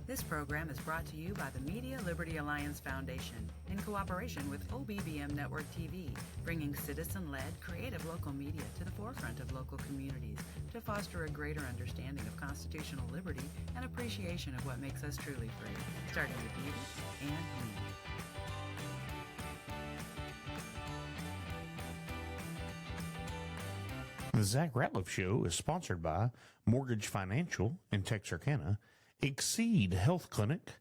This program is brought to you by the Media Liberty Alliance Foundation in cooperation with OBBM Network TV, bringing citizen-led, creative local media to the forefront of local communities to foster a greater understanding of constitutional liberty and appreciation of what makes us truly free, starting with you and me. The Zach Ratliff Show is sponsored by Mortgage Financial in Texarkana, Exceed Health Clinic,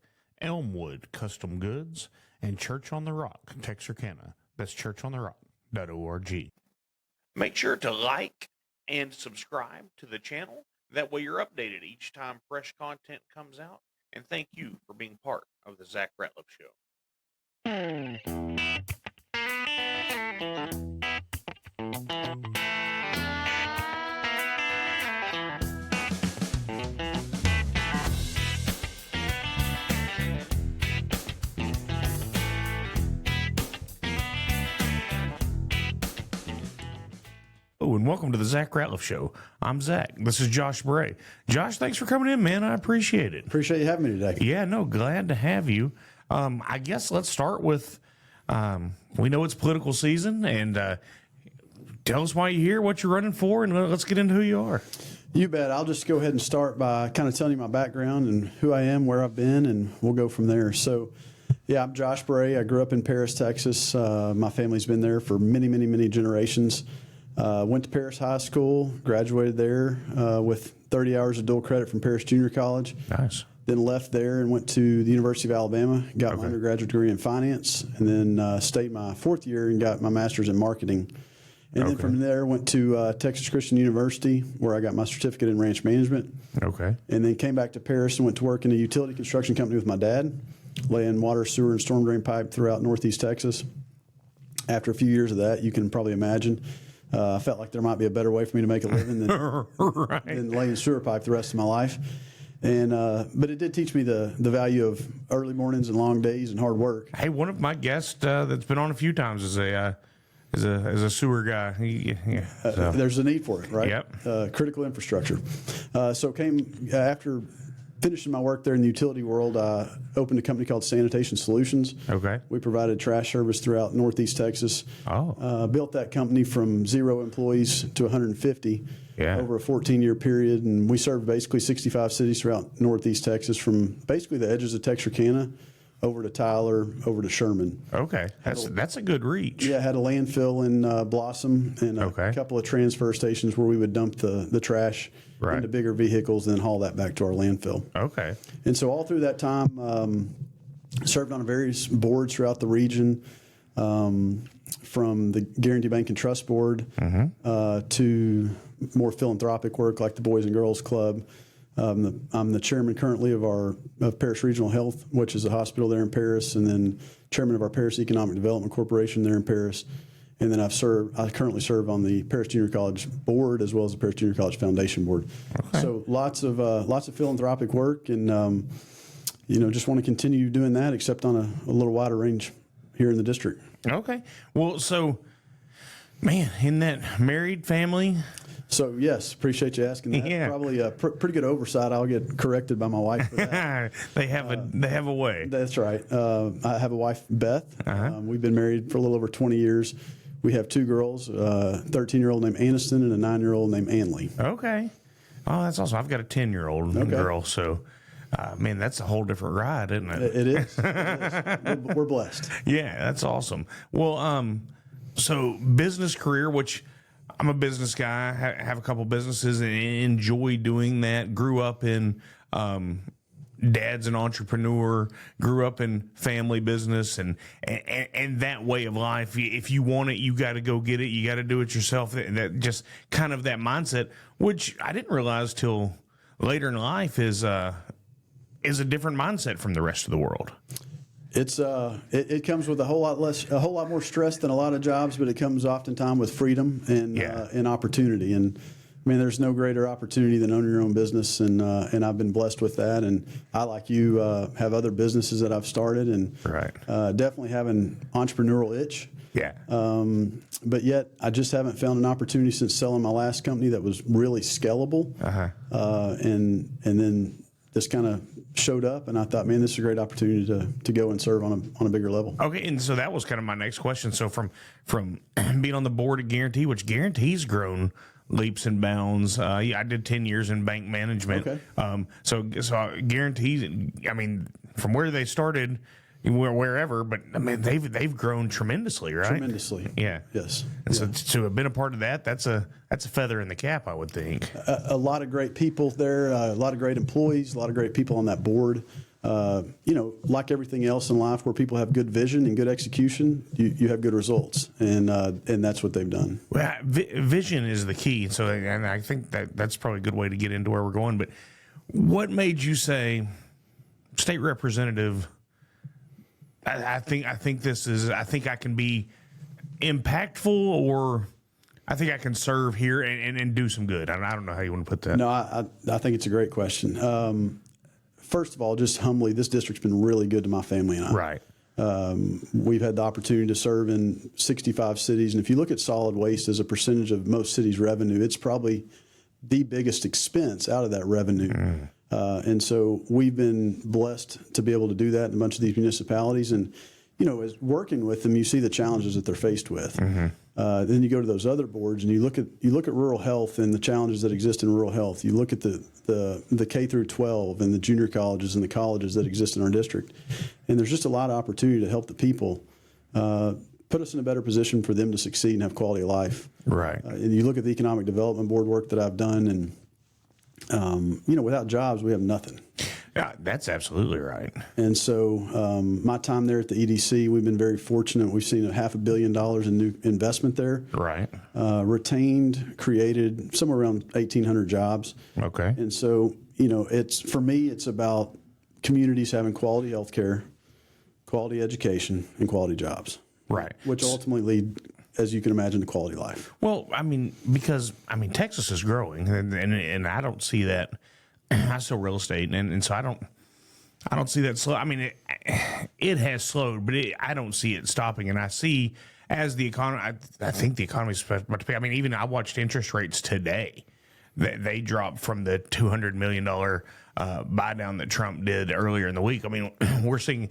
Elmwood Custom Goods, and Church on the Rock, Texarkana. That's churchontherock.org. Make sure to like and subscribe to the channel. That way you're updated each time fresh content comes out. And thank you for being part of the Zach Ratliff Show. And welcome to the Zach Ratliff Show. I'm Zach. This is Josh Bray. Josh, thanks for coming in, man. I appreciate it. Appreciate you having me today. Yeah, no, glad to have you. I guess let's start with, we know it's political season, and tell us why you're here, what you're running for, and let's get into who you are. You bet. I'll just go ahead and start by kind of telling you my background and who I am, where I've been, and we'll go from there. So, yeah, I'm Josh Bray. I grew up in Paris, Texas. My family's been there for many, many, many generations. Went to Paris High School, graduated there with 30 hours of dual credit from Paris Junior College. Nice. Then left there and went to the University of Alabama, got my undergraduate degree in finance, and then stayed my fourth year and got my master's in marketing. And then from there went to Texas Christian University, where I got my certificate in ranch management. Okay. And then came back to Paris and went to work in a utility construction company with my dad, laying water, sewer, and storm drain pipe throughout Northeast Texas. After a few years of that, you can probably imagine, I felt like there might be a better way for me to make a living than laying sewer pipe the rest of my life. And but it did teach me the value of early mornings and long days and hard work. Hey, one of my guests that's been on a few times is a sewer guy. So. There's a need for it, right? Yep. Critical infrastructure. So came after finishing my work there in the utility world, I opened a company called Sanitation Solutions. Okay. We provided trash service throughout Northeast Texas. Oh. Built that company from 0 employees to 150 over a 14-year period. And we served basically 65 cities throughout Northeast Texas, from basically the edges of Texarkana over to Tyler, over to Sherman. Okay. That's a good reach. Yeah, had a landfill in Blossom and a couple of transfer stations where we would dump the trash into bigger vehicles and then haul that back to our landfill. Okay. And so all through that time, served on various boards throughout the region, from the Guarantee Bank and Trust Board to more philanthropic work like the Boys and Girls Club. I'm the chairman currently of Paris Regional Health, which is a hospital there in Paris, and then chairman of our Paris Economic Development Corporation there in Paris. And then I currently serve on the Paris Junior College Board as well as the Paris Junior College Foundation Board. Okay. So lots of philanthropic work, and just want to continue doing that, except on a little wider range here in the district. Okay. Well, so, man, in that married family. So, yes, appreciate you asking that. Yeah. Probably a pretty good oversight. I'll get corrected by my wife for that. They have a way. That's right. I have a wife, Beth. We've been married for a little over 20 years. We have two girls, a 13-year-old named Aniston and a 9-year-old named Anley. Okay. Oh, that's awesome. I've got a 10-year-old girl, so, man, that's a whole different ride, isn't it? It is. We're blessed. Yeah, that's awesome. Well, so business career, which I'm a business guy, have a couple businesses and enjoy doing that. Grew up in, dad's an entrepreneur, grew up in family business and that way of life. If you want it, you got to go get it. You got to do it yourself. And that just kind of that mindset, which I didn't realize till later in life is a different mindset from the rest of the world. It's it comes with a whole lot more stress than a lot of jobs, but it comes oftentimes with freedom and opportunity. And I mean, there's no greater opportunity than owning your own business, and I've been blessed with that. And I, like you, have other businesses that I've started, and definitely have an entrepreneurial itch. Yeah. But yet, I just haven't found an opportunity since selling my last company that was really scalable. And then this kind of showed up, and I thought, man, this is a great opportunity to go and serve on a bigger level. Okay, and so that was kind of my next question. So from being on the board at Guarantee, which Guarantee's grown leaps and bounds. I did 10 years in bank management. Okay. So Guarantee, I mean, from where they started, wherever, but I mean, they've grown tremendously, right? Tremendously. Yeah. Yes. And so to have been a part of that, that's a feather in the cap, I would think. A lot of great people there, a lot of great employees, a lot of great people on that board. Like everything else in life, where people have good vision and good execution, you have good results, and that's what they've done. Well, vision is the key. So, and I think that's probably a good way to get into where we're going. But what made you say, state representative? I think I can be impactful, or I think I can serve here and do some good. I don't know how you want to put that. No, I think it's a great question. First of all, just humbly, this district's been really good to my family and I. Right. We've had the opportunity to serve in 65 cities, and if you look at solid waste as a percentage of most cities' revenue, it's probably the biggest expense out of that revenue. And so we've been blessed to be able to do that in a bunch of these municipalities. And, as working with them, you see the challenges that they're faced with. Then you go to those other boards and you look at rural health and the challenges that exist in rural health. You look at the K through 12 and the junior colleges and the colleges that exist in our district. And there's just a lot of opportunity to help the people, put us in a better position for them to succeed and have quality of life. Right. And you look at the economic development board work that I've done, and without jobs, we have nothing. Yeah, that's absolutely right. And so my time there at the EDC, we've been very fortunate. We've seen $500 million in new investment there. Right. Created somewhere around 1,800 jobs. Okay. And so, for me, it's about communities having quality health care, quality education, and quality jobs. Right. Which ultimately lead, as you can imagine, to quality life. Well, because Texas is growing, and I don't see that. I sell real estate, and so I don't see that slow. It has slowed, but I don't see it stopping. And I see as the economy, I think the economy's about to pay. Even I watched interest rates today. They dropped from the $200 million buy down that Trump did earlier in the week. We're seeing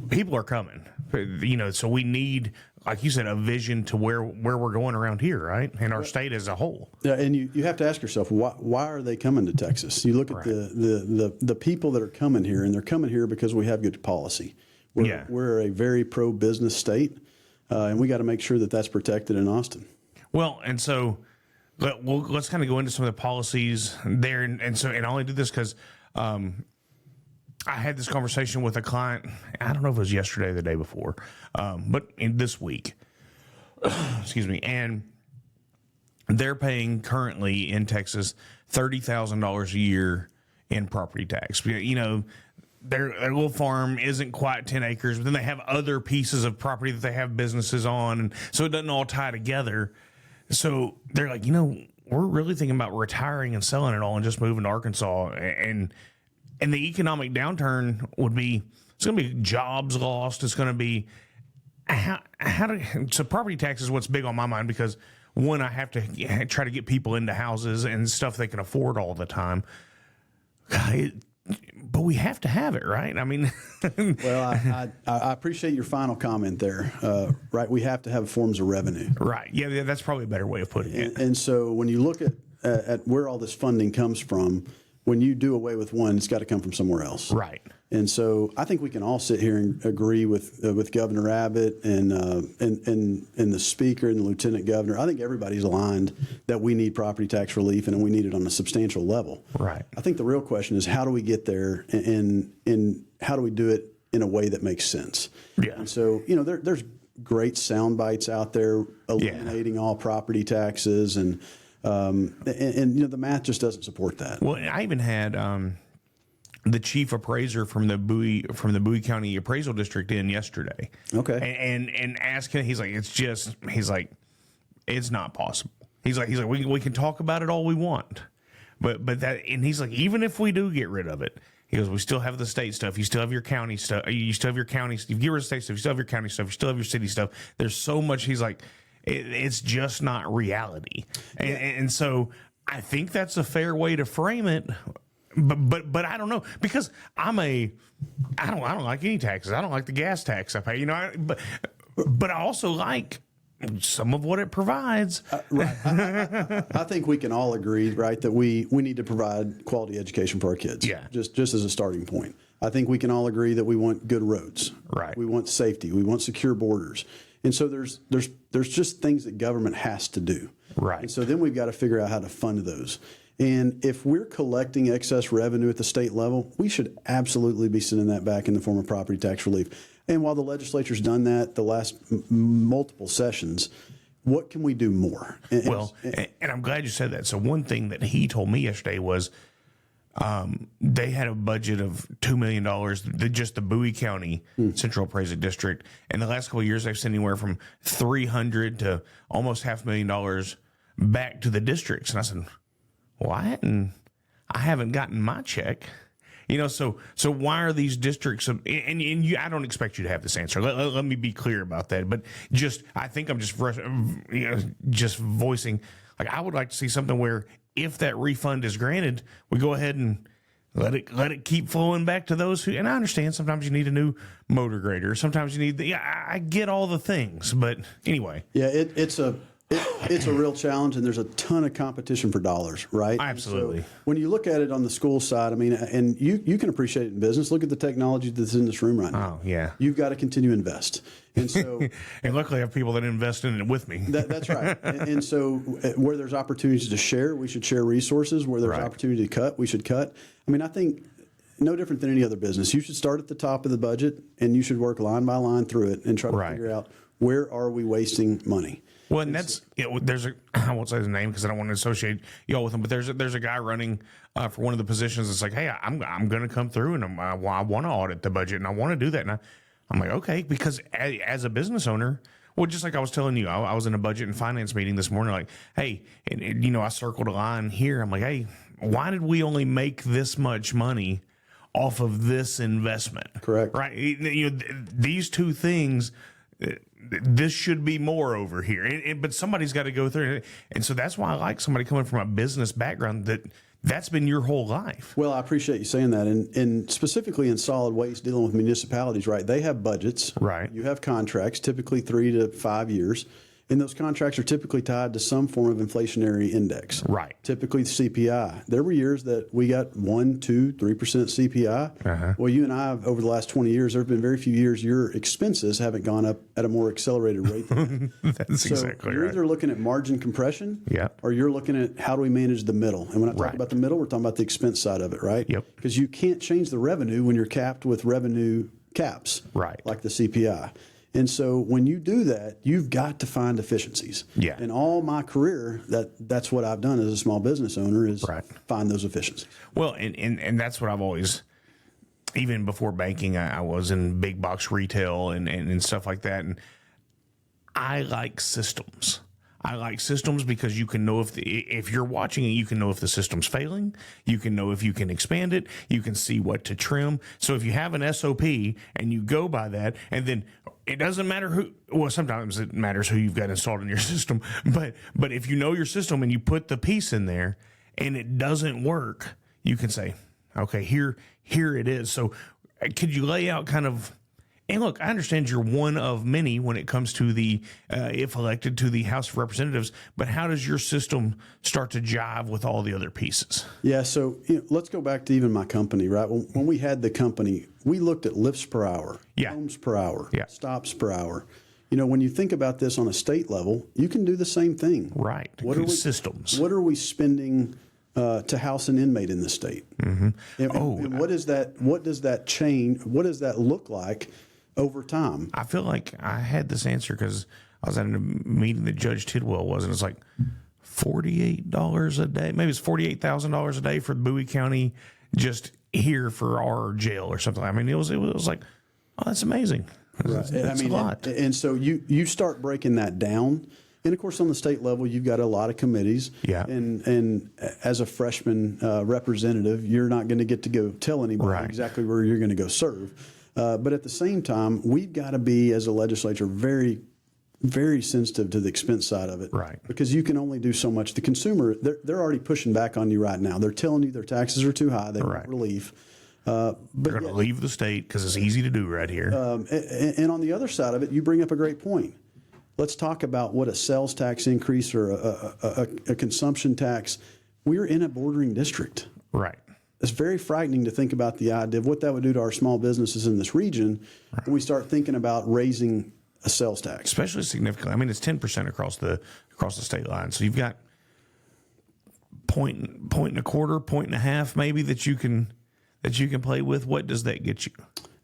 people are coming. So we need, like you said, a vision to where we're going around here, right? And our state as a whole. Yeah, and you have to ask yourself, why are they coming to Texas? You look at the people that are coming here, and they're coming here because we have good policy. We're a very pro-business state, and we got to make sure that that's protected in Austin. Well, and so let's kind of go into some of the policies there. And I only do this because I had this conversation with a client. I don't know if it was yesterday or the day before, but this week. Excuse me. And they're paying currently in Texas $30,000 a year in property tax. Their little farm isn't quite 10 acres, but then they have other pieces of property that they have businesses on, and so it doesn't all tie together. So they're like, we're really thinking about retiring and selling it all and just moving to Arkansas. And the economic downturn it's going to be jobs lost. It's going to be so property tax is what's big on my mind, because one, I have to try to get people into houses and stuff they can afford all the time. But we have to have it, right? Well, I appreciate your final comment there. Right, we have to have forms of revenue. Right. Yeah, that's probably a better way of putting it. And so when you look at where all this funding comes from, when you do away with one, it's got to come from somewhere else. Right. And so I think we can all sit here and agree with Governor Abbott and the Speaker and the Lieutenant Governor. I think everybody's aligned that we need property tax relief, and we need it on a substantial level. Right. I think the real question is, how do we get there, and how do we do it in a way that makes sense? Yeah. And so there's great sound bites out there eliminating all property taxes, and the math just doesn't support that. Well, I even had the chief appraiser from the Bowie County Appraisal District in yesterday. Okay. And ask him, he's like, it's not possible. He's like, we can talk about it all we want, but that, and he's like, even if we do get rid of it, he goes, we still have the state stuff. You still have your county stuff. You still have your county. You get rid of state stuff. You still have your county stuff. You still have your city stuff. There's so much. He's like, it's just not reality. And so I think that's a fair way to frame it. but I don't know, because I don't like any taxes. I don't like the gas tax I pay. But I also like some of what it provides. Right. I think we can all agree, right, that we need to provide quality education for our kids. Yeah. Just as a starting point. I think we can all agree that we want good roads. Right. We want safety. We want secure borders. And so there's just things that government has to do. Right. And so then we've got to figure out how to fund those. And if we're collecting excess revenue at the state level, we should absolutely be sending that back in the form of property tax relief. And while the legislature's done that the last multiple sessions, what can we do more? And I'm glad you said that. So one thing that he told me yesterday was they had a budget of $2 million, just the Bowie County Central Appraisal District. And the last couple of years, they've sent anywhere from $300,000 to almost $500,000 back to the districts. And I said, well, I haven't gotten my check. So why are these districts? I don't expect you to have this answer. Let me be clear about that. But I think I'm just voicing, like, I would like to see something where if that refund is granted, we go ahead and let it keep flowing back to those who. And I understand sometimes you need a new motor grader. Sometimes you need I get all the things, but anyway. Yeah, it's a real challenge, and there's a ton of competition for dollars, right? Absolutely. So when you look at it on the school side, I mean, and you can appreciate it in business. Look at the technology that's in this room right now. Oh, yeah. You've got to continue to invest. And so, and luckily I have people that invest in it with me. That's right. And so where there's opportunities to share, we should share resources. Where there's opportunity to cut, we should cut. I mean, I think no different than any other business. You should start at the top of the budget, and you should work line by line through it and try to figure out where are we wasting money. Well, and that's there's I won't say his name because I don't want to associate y'all with him, but there's a guy running for one of the positions that's like, hey, I'm going to come through and I want to audit the budget and I want to do that, and I'm like, okay, because as a business owner, well, just like I was telling you, I was in a budget and finance meeting this morning, like, hey, and I circled a line here. I'm like, hey, why did we only make this much money off of this investment? Correct. Right. These two things. This should be more over here, but somebody's got to go through it, and so that's why I like somebody coming from a business background that's been your whole life. Well, I appreciate you saying that, and specifically in solid waste, dealing with municipalities, right? They have budgets, right? You have contracts, typically 3 to 5 years. And those contracts are typically tied to some form of inflationary index. Right. Typically CPI. There were years that we got 1%, 2%, 3% CPI. Uh-huh. Well, you and I, over the last 20 years, there have been very few years your expenses haven't gone up at a more accelerated rate than that. That's so exactly you're right. either looking at margin compression, Yep. or you're looking at how do we manage the middle. And when I talk Right. about the middle, we're talking about the expense side of it, right? Yep. Because you can't change the revenue when you're capped with revenue caps, Right. like the CPI. And so when you do that, you've got to find efficiencies. Yeah. In all my career, that's what I've done as a small business owner is find those efficiencies. Well, and that's what I've always, even before banking, I was in big box retail and stuff like that. And I like systems. I like systems because you can know if you're watching it, you can know if the system's failing. You can know if you can expand it. You can see what to trim. So if you have an SOP and you go by that, and then it doesn't matter who. Well, sometimes it matters who you've got installed in your system. But if you know your system and you put the piece in there and it doesn't work, you can say, okay, here it is. So could you lay out kind of? And look, I understand you're one of many when it comes to the, if elected to the House of Representatives, but how does your system start to jive with all the other pieces? Yeah, so let's go back to even my company, right? When we had the company, we looked at lifts per hour, homes per hour, stops per hour. When you think about this on a state level, you can do the same thing. Right. Systems. What are we spending to house an inmate in the state? Mm-hmm. And what is that? What does that change? What does that look like over time? I feel like I had this answer because I was at a meeting that Judge Tidwell was, and it's like $48 a day. Maybe it's $48,000 a day for Bowie County just here for our jail or something. I mean, it was like, oh, that's amazing. Right. That's a lot. And so you start breaking that down. And of course, on the state level, you've got a lot of committees. Yeah. And as a freshman representative, you're not going to get to go tell anybody exactly where you're going to go serve. But at the same time, we've got to be, as a legislature, very very sensitive to the expense side of it. Right. Because you can only do so much. The consumer, they're already pushing back on you right now. They're telling you their taxes are too high. They want relief. They're going to leave the state because it's easy to do right here. And on the other side of it, you bring up a great point. Let's talk about what a sales tax increase or a consumption tax. We're in a bordering district. Right. It's very frightening to think about the idea of what that would do to our small businesses in this region when we start thinking about raising a sales tax. Especially significantly. I mean, it's 10% across the state line. So you've got point and a quarter, point and a half, maybe that you can play with. What does that get you?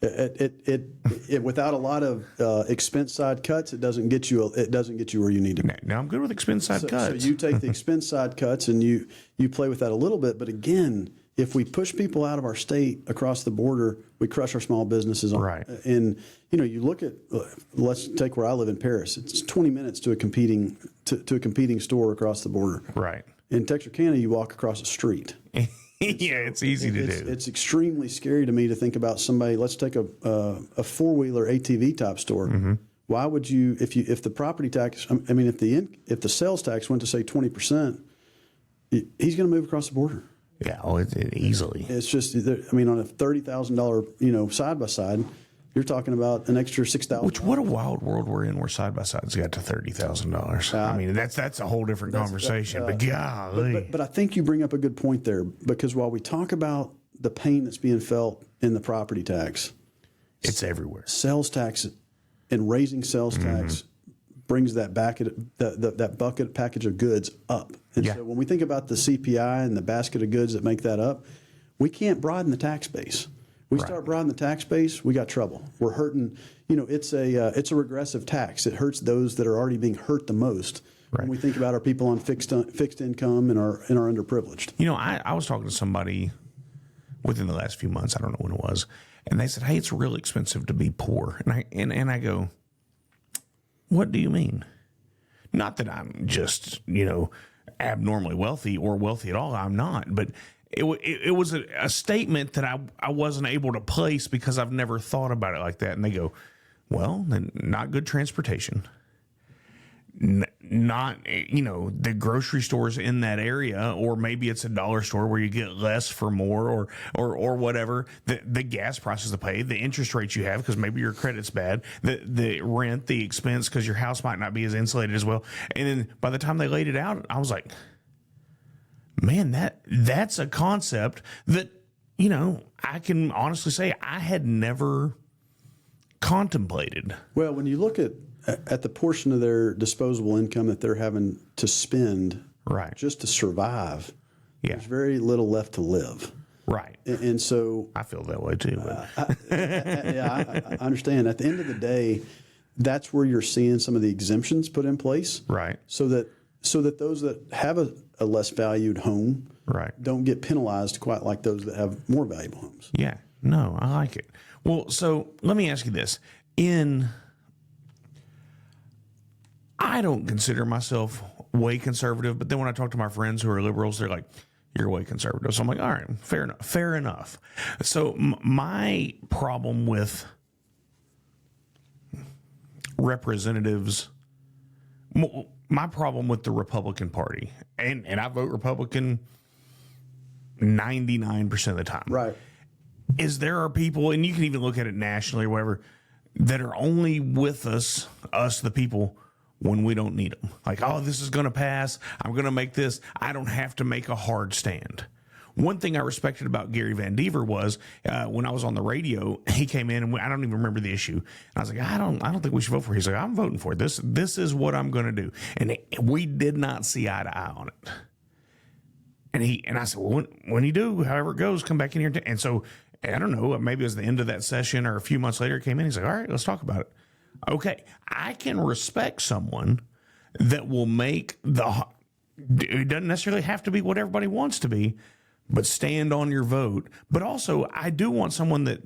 It without a lot of expense side cuts, it doesn't get you where you need to be. Now I'm good with expense side cuts. So you take the expense side cuts and you play with that a little bit. But again, if we push people out of our state across the border, we crush our small businesses. Right. And you look at let's take where I live in Paris. It's 20 minutes to a competing store across the border. Right. In Texarkana, you walk across a street. Yeah, it's easy to do. It's extremely scary to me to think about somebody. Let's take a 4-wheeler ATV type store. Mm-hmm. Why would you, if the property tax? I mean, if the sales tax went to say 20%, he's going to move across the border. Yeah, it easily. It's just, I mean, on a $30,000 side by side, you're talking about an extra $6,000. Which, what a wild world we're in, where side by sides got to $30,000. I mean, that's a whole different conversation. But golly, but I think you bring up a good point there, because while we talk about the pain that's being felt in the property tax, it's everywhere. Sales tax and raising sales tax brings that that bucket package of goods up. And so when we think about the CPI and the basket of goods that make that up, we can't broaden the tax base. We start broadening the tax base, we got trouble. We're hurting. It's a regressive tax. It hurts those that are already being hurt the most. Right. When we think about our people on fixed income and are underprivileged. I was talking to somebody within the last few months. I don't know when it was, and they said, "Hey, it's really expensive to be poor." And I go, "What do you mean?" Not that I'm just abnormally wealthy or wealthy at all. I'm not, but it was a statement that I wasn't able to place because I've never thought about it like that. And they go, "Well, then not good transportation, not the grocery stores in that area, or maybe it's a dollar store where you get less for more, or whatever. The gas prices to pay, the interest rates you have because maybe your credit's bad, the rent, the expense because your house might not be as insulated as well." And then by the time they laid it out, I was like, man, that's a concept that, I can honestly say I had never contemplated. Well, when you look at the portion of their disposable income that they're having to spend just to survive, there's very little left to live. Right. And so I feel that way too. I understand. At the end of the day, that's where you're seeing some of the exemptions put in place. Right. So that those that have a less valued home don't get penalized quite like those that have more valuable homes. Yeah. No, I like it. Well, so let me ask you this. I don't consider myself way conservative, but then when I talk to my friends who are liberals, they're like, "You're way conservative." So I'm like, all right, fair enough. So my problem with representatives, my problem with the Republican Party, and I vote Republican 99% of the time, right, is there are people, and you can even look at it nationally or whatever, that are only with us the people, when we don't need them. Like, oh, this is going to pass. I'm going to make this. I don't have to make a hard stand. One thing I respected about Gary Van Dever was when I was on the radio, he came in and I don't even remember the issue. And I was like, I don't think we should vote for it. He's like, "I'm voting for it. This is what I'm going to do." And we did not see eye to eye on it. And I said, "Well, when you do, however it goes, come back in here." And so, I don't know, maybe it was the end of that session or a few months later, he came in. He's like, "All right, let's talk about it." Okay, I can respect someone that will make it doesn't necessarily have to be what everybody wants to be, but stand on your vote. But also, I do want someone that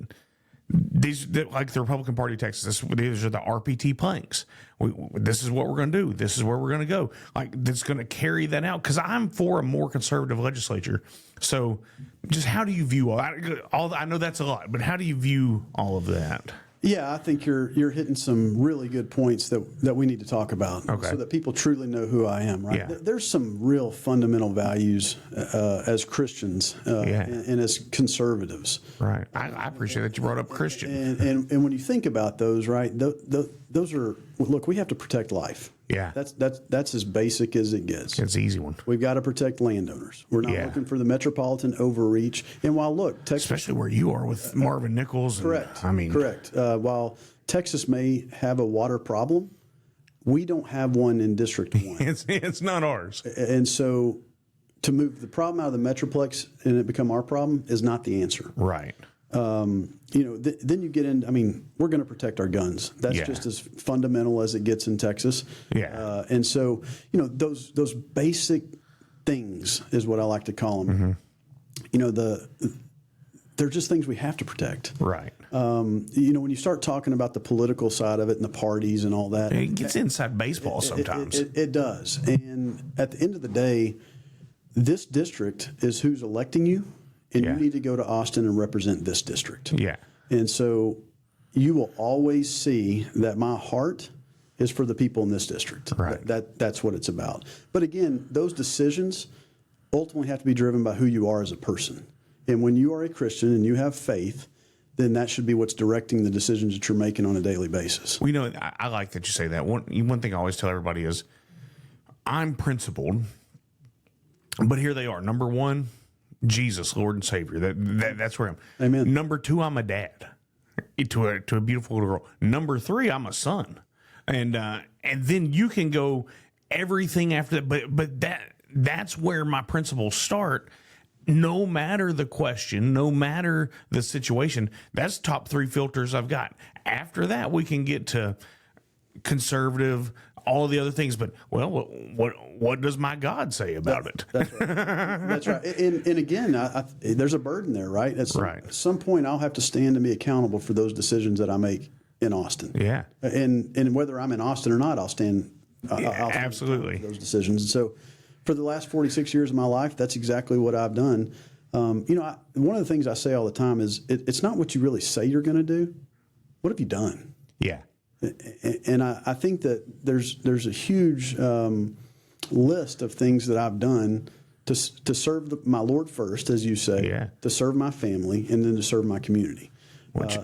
like the Republican Party Texas, these are the RPT planks. This is what we're going to do. This is where we're going to go. Like, that's going to carry that out, because I'm for a more conservative legislature. So just how do you view all that? I know that's a lot, but how do you view all of that? Yeah, I think you're hitting some really good points that we need to talk about, so that people truly know who I am. Right? Yeah. There's some real fundamental values as Christians and as conservatives. Right. I appreciate that you brought up Christian. And when you think about those, right? Those are, look. We have to protect life. Yeah. That's as basic as it gets. It's an easy one. We've got to protect landowners. We're not looking for the metropolitan overreach. And while look, especially where you are with Marvin Nichols. Correct. Correct. While Texas may have a water problem, we don't have one in District 1. It's not ours. And so to move the problem out of the Metroplex and it become our problem is not the answer. Right. Then you get in. I mean, we're going to protect our guns. That's just as fundamental as it gets in Texas. Yeah. And so, those basic things is what I like to call them. They're just things we have to protect. Right. When you start talking about the political side of it and the parties and all that, it gets inside baseball sometimes. It does. And at the end of the day, this district is who's electing you. And you need to go to Austin and represent this district. Yeah. And so you will always see that my heart is for the people in this district. Right. That's what it's about. But again, those decisions ultimately have to be driven by who you are as a person. And when you are a Christian and you have faith, then that should be what's directing the decisions that you're making on a daily basis. Well, I like that you say that. One thing I always tell everybody is I'm principled, but here they are. Number one, Jesus, Lord and Savior. That's where I'm. Amen. Number two, I'm a dad to a beautiful little girl. Number three, I'm a son, and then you can go everything after that. But that's where my principles start. No matter the question, no matter the situation, that's top three filters I've got. After that, we can get to conservative, all of the other things. But what does my God say about it? That's right. That's right. And again, there's a burden there, right? At some point, I'll have to stand and be accountable for those decisions that I make in Austin. Yeah. And whether I'm in Austin or not, I'll stand. I'll absolutely for those decisions. And so, for the last 46 years of my life, that's exactly what I've done. One of the things I say all the time is it's not what you really say you're going to do. What have you done? Yeah. And I think that there's a huge list of things that I've done to serve my Lord first, as you say, to serve my family, and then to serve my community. Which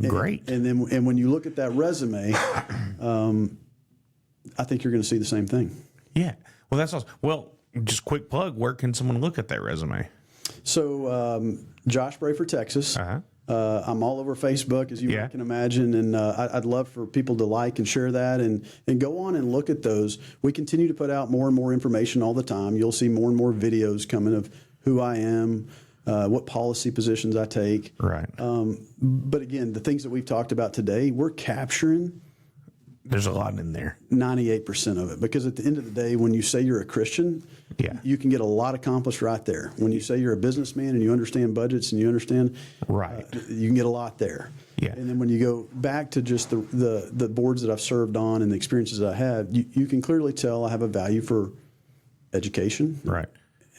great. And when you look at that resume, I think you're going to see the same thing. Yeah. Well, that's awesome. Well, just quick plug. Where can someone look at that resume? So, Josh Bray for Texas. Uh-huh. I'm all over Facebook, as you can imagine, and I'd love for people to like and share that and go on and look at those. We continue to put out more and more information all the time. You'll see more and more videos coming of who I am, what policy positions I take. Right. But again, the things that we've talked about today, we're capturing. There's a lot in there. 98% of it. Because at the end of the day, when you say you're a Christian, you can get a lot accomplished right there. When you say you're a businessman and you understand budgets and you understand, you can get a lot there. Yeah. And then when you go back to just the boards that I've served on and the experiences I had, you can clearly tell I have a value for education,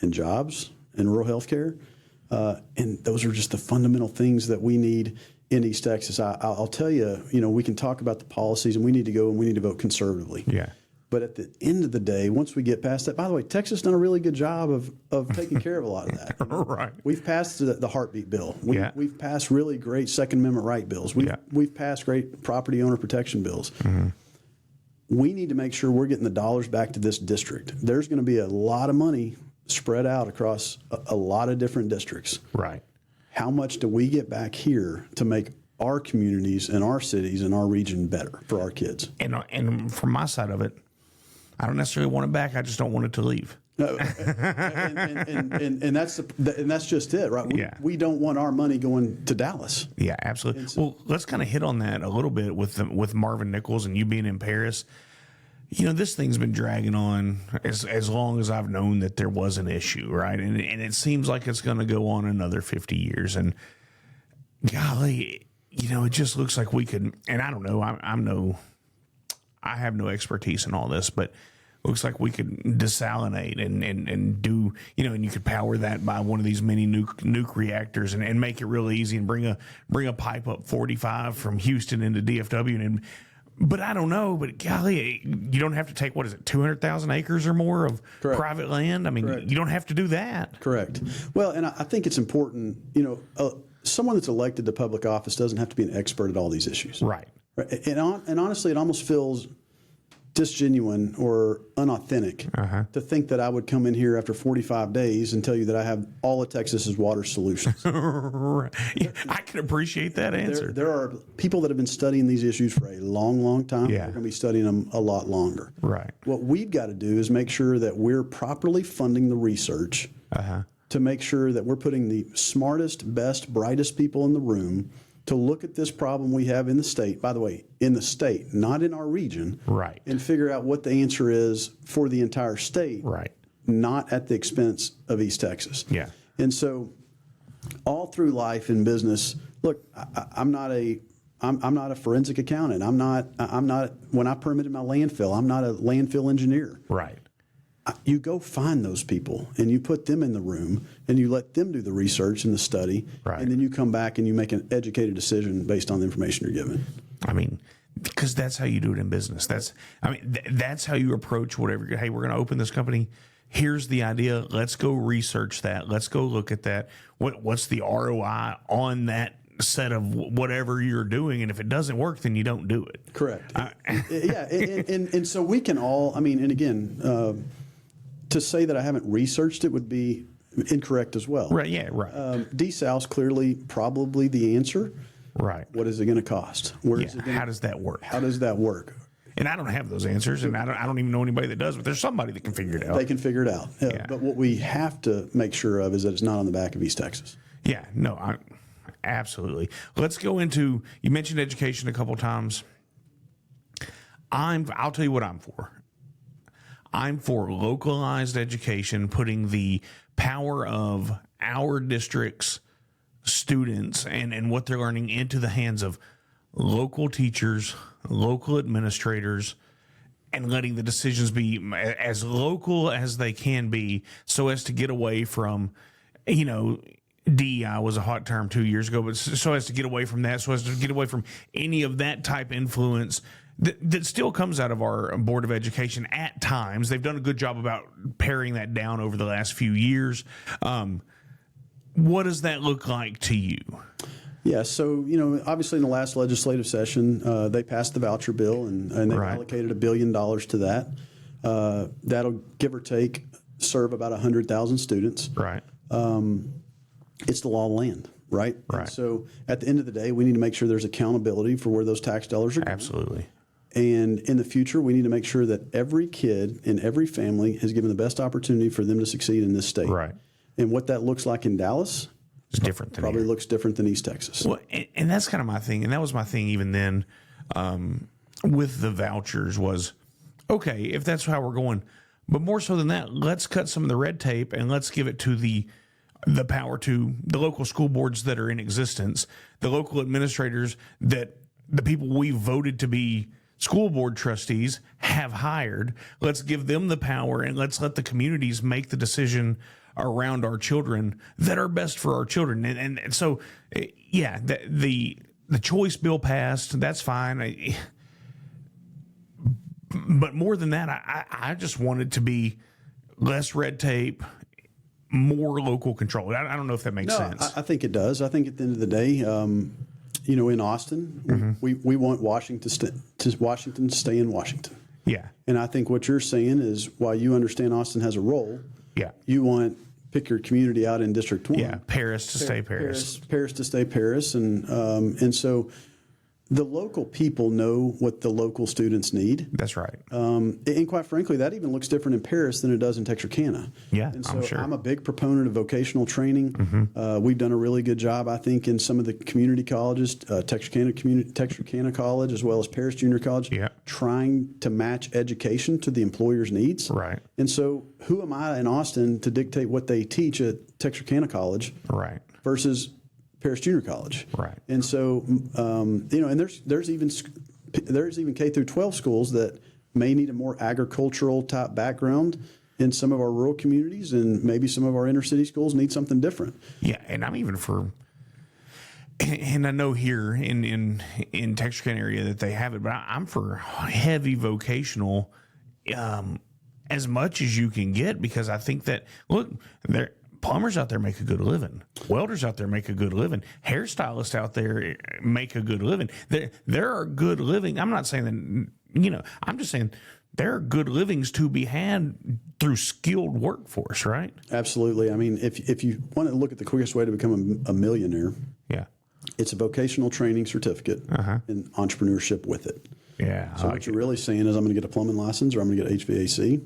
and jobs and rural health care. And those are just the fundamental things that we need in East Texas. I'll tell you, we can talk about the policies and we need to go and we need to vote conservatively. Yeah. But at the end of the day, once we get past that, by the way, Texas has done a really good job of taking care of a lot of that. Right. We've passed the heartbeat bill. We've passed really great Second Amendment right bills. We've passed great property owner protection bills. Mm-hmm. We need to make sure we're getting the dollars back to this district. There's going to be a lot of money spread out across a lot of different districts. Right. How much do we get back here to make our communities and our cities and our region better for our kids? And from my side of it, I don't necessarily want it back. I just don't want it to leave. No, and that's just it, right? We don't want our money going to Dallas. Yeah, absolutely. Well, let's kind of hit on that a little bit with Marvin Nichols and you being in Paris. This thing's been dragging on as long as I've known that there was an issue, right? And it seems like it's going to go on another 50 years. And golly, it just looks like we could. And I don't know. I have no expertise in all this, but looks like we could desalinate and do, and you could power that by one of these mini nuke reactors and make it really easy and bring a pipe up 45 from Houston into DFW. But I don't know, but golly, you don't have to take, 200,000 acres or more of private land? I mean, Correct. You don't have to do that. Correct. Well, and I think it's important, someone that's elected to public office doesn't have to be an expert at all these issues. Right. And honestly, it almost feels disgenuine or unauthentic to think that I would come in here after 45 days and tell you that I have all of Texas's water solutions. Yeah, I can appreciate that answer. There are people that have been studying these issues for a long, long time. Yeah. They're going to be studying them a lot longer. Right. What we've got to do is make sure that we're properly funding the research to make sure that we're putting the smartest, best, brightest people in the room to look at this problem we have in the state, by the way, in the state, not in our region, Right. and figure out what the answer is for the entire state, Right. not at the expense of East Texas. Yeah. And so all through life in business, look, I'm not a forensic accountant. I'm not when I permitted my landfill, I'm not a landfill engineer. Right. You go find those people and you put them in the room and you let them do the research and the study. Right. And then you come back and you make an educated decision based on the information you're given. I mean, because that's how you do it in business. That's how you approach whatever. Hey, we're going to open this company. Here's the idea. Let's go research that. Let's go look at that. What's the ROI on that set of whatever you're doing? And if it doesn't work, then you don't do it. Correct. Yeah. And so we can all, and again, to say that I haven't researched it would be incorrect as well. Right. Yeah. Right. Desal's clearly probably the answer. Right. What is it going to cost? How does that work? How does that work? And I don't have those answers, and I don't even know anybody that does. But there's somebody that can figure it out. They can figure it out. Yeah. But what we have to make sure of is that it's not on the back of East Texas. Yeah. No. Absolutely. Let's go into. You mentioned education a couple times. I'll tell you what I'm for. I'm for localized education, putting the power of our district's students and what they're learning into the hands of local teachers, local administrators, and letting the decisions be as local as they can be so as to get away from, DEI was a hot term 2 years ago, but so as to get away from that, so as to get away from any of that type influence that still comes out of our Board of Education at times. They've done a good job about paring that down over the last few years. What does that look like to you? Yeah, so, obviously in the last legislative session, they passed the voucher bill and they allocated $1 billion to that. That'll give or take serve about 100,000 students. Right. It's the law of the land, right? Right. And so at the end of the day, we need to make sure there's accountability for where those tax dollars are going. Absolutely. And in the future, we need to make sure that every kid in every family is given the best opportunity for them to succeed in this state. Right. And what that looks like in Dallas It's different than probably here. looks different than East Texas. Well, and that's kind of my thing. And that was my thing even then with the vouchers was, okay, if that's how we're going. But more so than that, let's cut some of the red tape and let's give it to the power to the local school boards that are in existence, the local administrators that the people we voted to be school board trustees have hired. Let's give them the power and let's let the communities make the decision around our children that are best for our children. And so, yeah, the choice bill passed. That's fine. But more than that, I just want it to be less red tape, more local control. I don't know if that makes sense. I think it does. I think at the end of the day, in Austin, we want Washington to stay in Washington. Yeah. And I think what you're saying is while you understand Austin has a role, Yeah. you want pick your community out in District 1. Yeah. Paris to stay Paris. Paris to stay Paris. And so the local people know what the local students need. That's right. And quite frankly, that even looks different in Paris than it does in Texarkana. Yeah, and so I'm sure. I'm a big proponent of vocational training. We've done a really good job, I think, in some of the community colleges, Texarkana College, as well as Paris Junior College, Yeah. trying to match education to the employer's needs. Right. And so who am I in Austin to dictate what they teach at Texarkana College Right. versus Paris Junior College? Right. And so, and there's even K through 12 schools that may need a more agricultural type background in some of our rural communities, and maybe some of our inner city schools need something different. Yeah, and I'm even for, and I know here in Texarkana area that they have it, but I'm for heavy vocational, as much as you can get, because I think that, look, there plumbers out there make a good living, welders out there make a good living, hairstylists out there make a good living. There are good living. I'm not saying that, I'm just saying there are good livings to be had through skilled workforce, right? Absolutely. I mean, if you want to look at the quickest way to become a millionaire, yeah, it's a vocational training certificate and entrepreneurship with it. Yeah. So what you're really saying is, I'm going to get a plumbing license, or I'm going to get HVAC,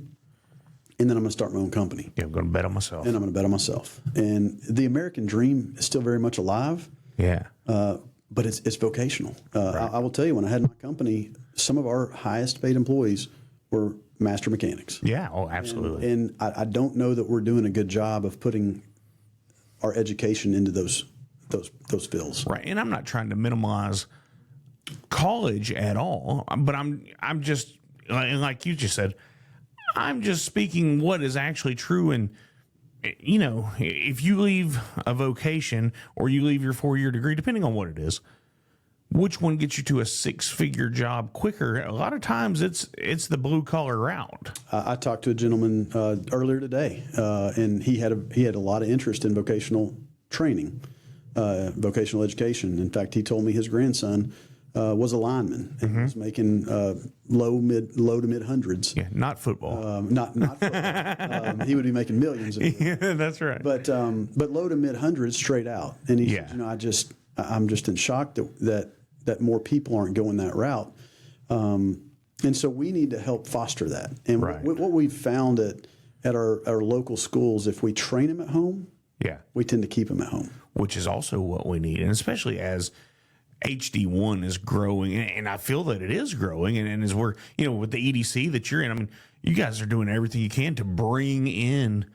and then I'm going to start my own company. Yeah, I'm going to bet on myself. And I'm going to bet on myself. And the American dream is still very much alive. Yeah. But it's vocational. I will tell you, when I had my company, some of our highest paid employees were master mechanics. Yeah. Oh, absolutely. And I don't know that we're doing a good job of putting our education into those fields. Right. And I'm not trying to minimize college at all, but I'm just, like you just said, I'm just speaking what is actually true. And, if you leave a vocation or you leave your 4-year degree, depending on what it is, which one gets you to a 6-figure job quicker? A lot of times it's the blue collar route. I talked to a gentleman earlier today, and he had a lot of interest in vocational training, vocational education. In fact, he told me his grandson was a lineman and he was making low to mid hundreds. Yeah, not football. Not football. He would be making millions. Yeah, that's right. But low to mid hundreds straight out. And he said, I'm just in shock that more people aren't going that route. And so we need to help foster that. And what we've found at our local schools, if we train them at home, we tend to keep them at home. Which is also what we need, and especially as HD1 is growing, and I feel that it is growing, and as we're, with the EDC that you're in, I mean, you guys are doing everything you can to bring in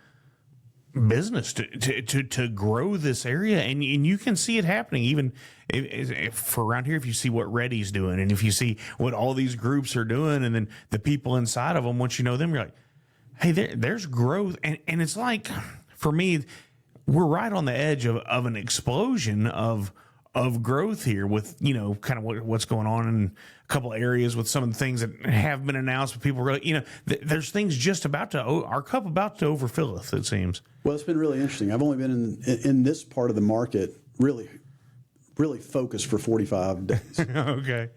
business to grow this area, and you can see it happening even if for around here. If you see what Ready's doing, and if you see what all these groups are doing, and then the people inside of them, once you know them, you're like, hey, there's growth, and it's like, for me, we're right on the edge of an explosion of growth here with, kind of what's going on in a couple of areas with some of the things that have been announced, but people really, there's things just our cup about to overfilleth, it seems. Well, it's been really interesting. I've only been in this part of the market really, really focused for 45 days. Okay.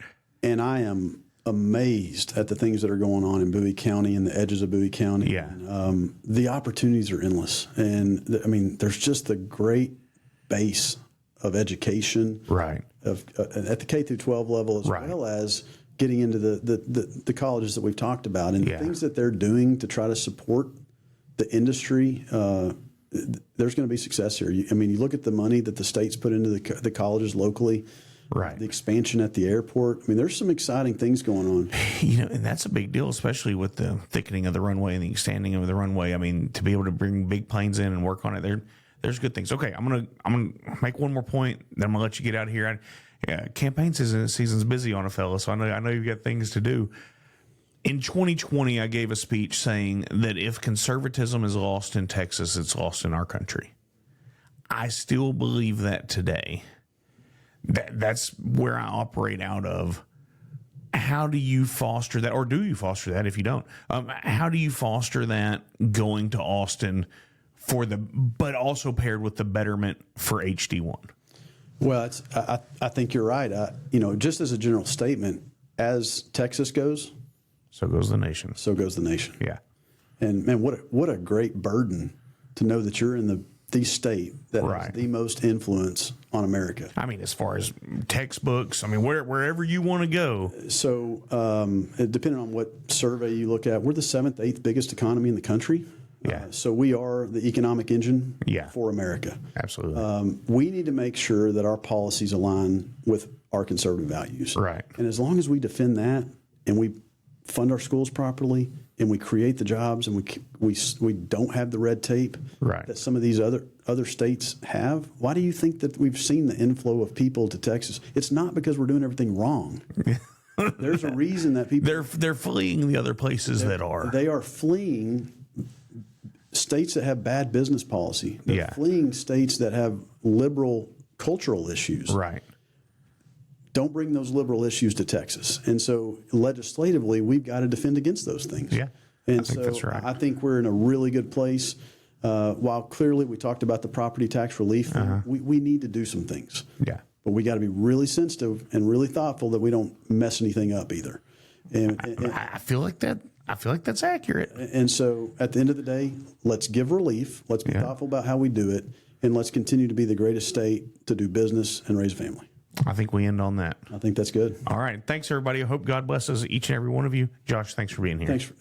And I am amazed at the things that are going on in Bowie County and the edges of Bowie County. Yeah. And, the opportunities are endless. And there's just a great base of education, right, at the K through 12 level, as well as getting into the colleges that we've talked about, and the things that they're doing to try to support the industry. There's going to be success here. You look at the money that the state's put into the colleges locally, right? The expansion at the airport. There's some exciting things going on. And that's a big deal, especially with the thickening of the runway and the extending of the runway. To be able to bring big planes in and work on it, there's good things. Okay, I'm gonna make one more point, then I'm gonna let you get out of here. Campaign season's busy on a fella, so I know you've got things to do. In 2020, I gave a speech saying that if conservatism is lost in Texas, it's lost in our country. I still believe that today. That's where I operate out of. How do you foster that, or do you foster that if you don't? How do you foster that going to Austin but also paired with the betterment for HD1? Well, I think you're right. Just as a general statement, as Texas goes, so goes the nation. So goes the nation. Yeah. And man, what a great burden to know that you're in the state that has the most influence on America. As far as textbooks, wherever you want to go. So, depending on what survey you look at, we're the 7th, 8th biggest economy in the country. Yeah. So we are the economic engine for America. Absolutely. We need to make sure that our policies align with our conservative values. Right. And as long as we defend that, and we fund our schools properly, and we create the jobs, and we don't have the red tape that some of these other states have, why do you think that we've seen the inflow of people to Texas? It's not because we're doing everything wrong. There's a reason that people They're fleeing the other places that are. They are fleeing states that have bad business policy. They're fleeing states that have liberal cultural issues. Right. Don't bring those liberal issues to Texas. And so legislatively, we've got to defend against those things. Yeah. And I think so that's right. I think we're in a really good place. While clearly we talked about the property tax relief, we need to do some things. Yeah. But we got to be really sensitive and really thoughtful that we don't mess anything up either. And I feel like that. I feel like that's accurate. And so at the end of the day, let's give relief. Let's be thoughtful about how we do it. And let's continue to be the greatest state to do business and raise a family. I think we end on that. I think that's good. All right. Thanks, everybody. I hope God blesses each and every one of you. Josh, thanks for being here. Thanks.